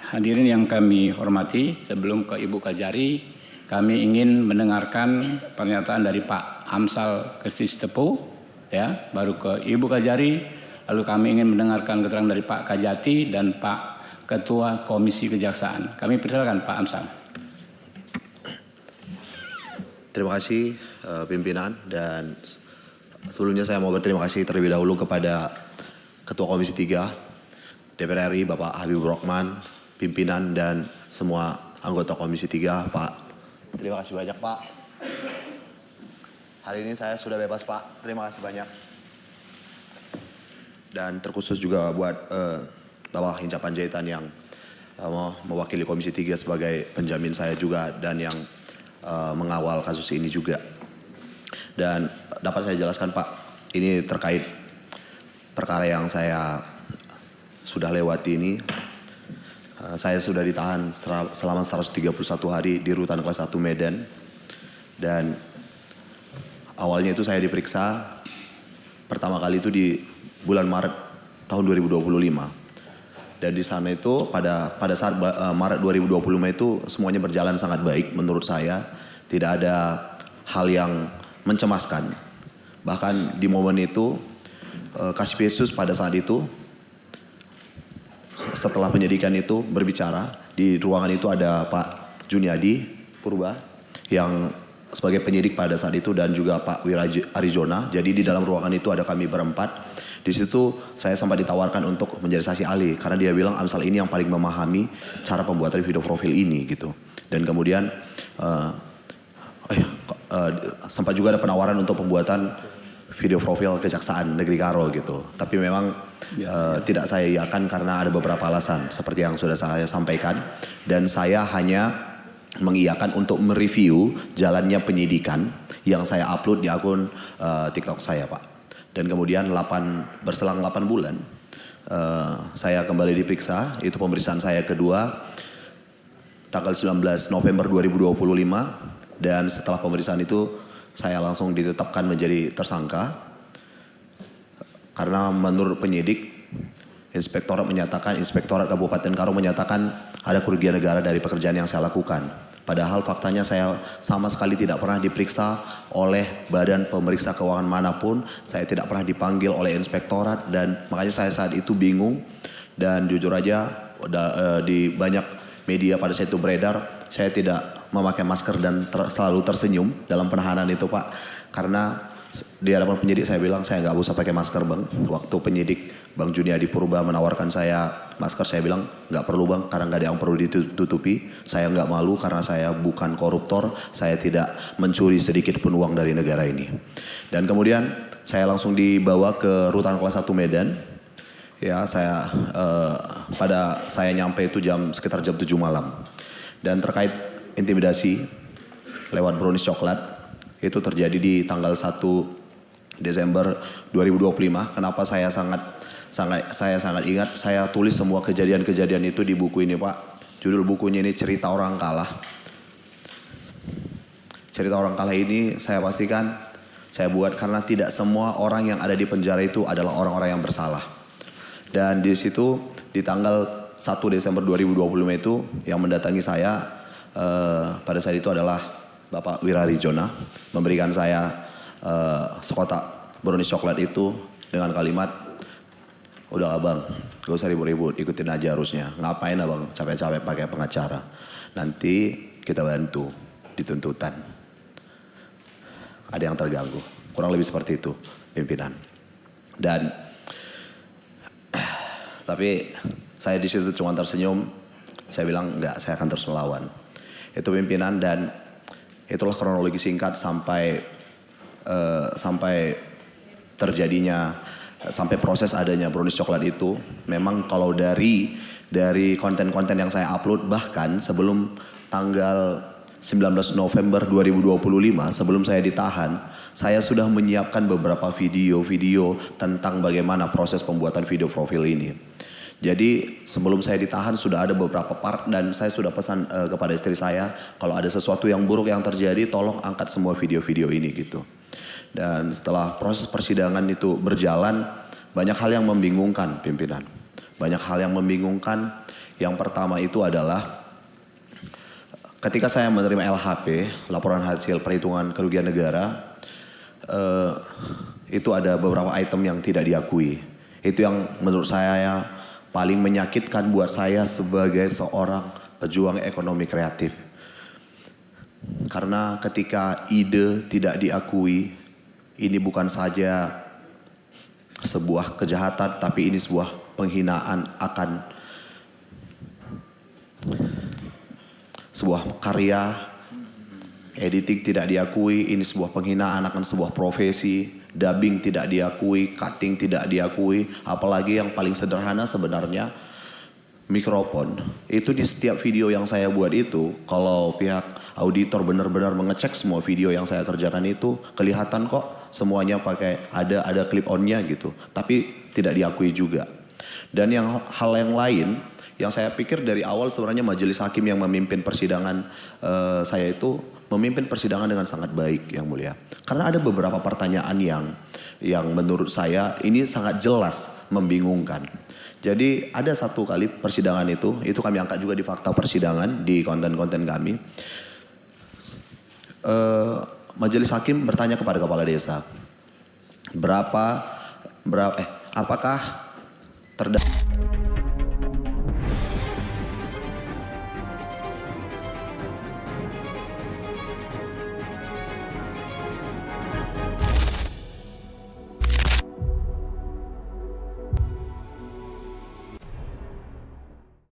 Hadirin yang kami hormati, sebelum ke Ibu Kajari, kami ingin mendengarkan pernyataan dari Pak Amsal Kesistepu, ya, baru ke Ibu Kajari, lalu kami ingin mendengarkan keterangan dari Pak Kajati dan Pak Ketua Komisi Kejaksaan. Kami persilakan Pak Amsal. Terima kasih pimpinan, dan sebelumnya saya mau berterima kasih terlebih dahulu kepada Ketua Komisi 3 DPR RI Bapak Habibur Rahman, pimpinan dan semua anggota Komisi 3, Pak. Terima kasih banyak, Pak. Hari ini saya sudah bebas, Pak. Terima kasih banyak. Dan terkhusus juga buat Bapak Hinca Panjaitan yang mewakili Komisi 3 sebagai penjamin saya juga dan yang mengawal kasus ini juga. Dan dapat saya jelaskan, Pak, ini terkait perkara yang saya sudah lewati ini. Saya sudah ditahan selama 131 hari di Rutan Kelas 1 Medan. Dan awalnya itu saya diperiksa pertama kali itu di bulan Maret tahun 2025. Dan di sana itu pada saat Maret 2025 itu semuanya berjalan sangat baik menurut saya. Tidak ada hal yang mencemaskan. Bahkan di momen itu Kasipiesus pada saat itu setelah penyidikan itu berbicara, di ruangan itu ada Pak Juniadi Purba yang sebagai penyidik pada saat itu dan juga Pak Wira Arizona. Jadi di dalam ruangan itu ada kami berempat. Di situ saya sempat ditawarkan untuk menjadi saksi ahli karena dia bilang Amsal ini yang paling memahami cara pembuatan video profil ini gitu. Dan kemudian sempat juga ada penawaran untuk pembuatan video profil Kejaksaan Negeri Karo gitu. Tapi memang tidak saya iakan karena ada beberapa alasan seperti yang sudah saya sampaikan. Dan saya hanya mengiyakan untuk mereview jalannya penyidikan yang saya upload di akun TikTok saya, Pak. Dan kemudian berselang 8 bulan saya kembali diperiksa. Itu pemeriksaan saya kedua tanggal 19 November 2025. Dan setelah pemeriksaan itu saya langsung ditetapkan menjadi tersangka. Karena menurut penyidik, Inspektorat Kabupaten Karo menyatakan ada kerugian negara dari pekerjaan yang saya lakukan. Padahal faktanya saya sama sekali tidak pernah diperiksa oleh badan pemeriksa keuangan manapun. Saya tidak pernah dipanggil oleh inspektorat dan makanya saya saat itu bingung. Dan jujur aja di banyak media pada saat itu beredar, saya tidak memakai masker dan selalu tersenyum dalam penahanan itu, Pak. Karena di hadapan penyidik saya bilang saya nggak usah pakai masker, Bang. Waktu penyidik Bang Juniadi Purba menawarkan saya masker, saya bilang nggak perlu, Bang, karena nggak ada yang perlu ditutupi. Saya nggak malu karena saya bukan koruptor, saya tidak mencuri sedikit pun uang dari negara ini. Dan kemudian saya langsung dibawa ke Rutan Kelas 1 Medan. Ya, saya nyampe itu sekitar jam 7 malam. Dan terkait intimidasi lewat brownies coklat itu terjadi di tanggal 1 Desember 2025. Kenapa saya sangat ingat, saya tulis semua kejadian-kejadian itu di buku ini, Pak. Judul bukunya ini Cerita Orang Kalah. Cerita Orang Kalah ini saya pastikan saya buat karena tidak semua orang yang ada di penjara itu adalah orang-orang yang bersalah. Dan di situ di tanggal 1 Desember 2025 itu yang mendatangi saya pada saat itu adalah Bapak Wira Arizona, memberikan saya sekotak brownies coklat itu dengan kalimat, "Udah Abang, gak usah ribut-ribut, ikutin aja harusnya. Ngapain Abang capek-capek pakai pengacara? Nanti kita bantu di tuntutan." Ada yang terganggu, kurang lebih seperti itu pimpinan. Dan tapi saya di situ cuma tersenyum. Saya bilang enggak, saya akan terus melawan. Itu pimpinan, dan itulah kronologi singkat sampai proses adanya brownies coklat itu. Memang kalau dari konten-konten yang saya upload, bahkan sebelum tanggal 19 November 2025, sebelum saya ditahan, saya sudah menyiapkan beberapa video-video tentang bagaimana proses pembuatan video profil ini. Jadi sebelum saya ditahan sudah ada beberapa part dan saya sudah pesan kepada istri saya, kalau ada sesuatu yang buruk yang terjadi tolong angkat semua video-video ini gitu. Dan setelah proses persidangan itu berjalan, banyak hal yang membingungkan pimpinan. Banyak hal yang membingungkan. Yang pertama itu adalah ketika saya menerima LHP, laporan hasil perhitungan kerugian negara, itu ada beberapa item yang tidak diakui. Itu yang menurut saya paling menyakitkan buat saya sebagai seorang pejuang ekonomi kreatif. Karena ketika ide tidak diakui, ini bukan saja sebuah kejahatan, tapi ini sebuah penghinaan akan sebuah karya. Editing tidak diakui, ini sebuah penghinaan akan sebuah profesi. Dubbing tidak diakui, cutting tidak diakui. Apalagi yang paling sederhana sebenarnya, mikrofon. Itu di setiap video yang saya buat itu, kalau pihak auditor benar-benar mengecek semua video yang saya kerjakan itu, kelihatan kok semuanya pakai ada clip on-nya gitu. Tapi tidak diakui juga. Dan hal yang lain, yang saya pikir dari awal sebenarnya majelis hakim yang memimpin persidangan saya itu memimpin persidangan dengan sangat baik, Yang Mulia. Karena ada beberapa pertanyaan yang menurut saya ini sangat jelas membingungkan. Jadi ada satu kali persidangan itu kami angkat juga di fakta persidangan di konten-konten kami. Majelis hakim bertanya kepada kepala desa, apakah terdapat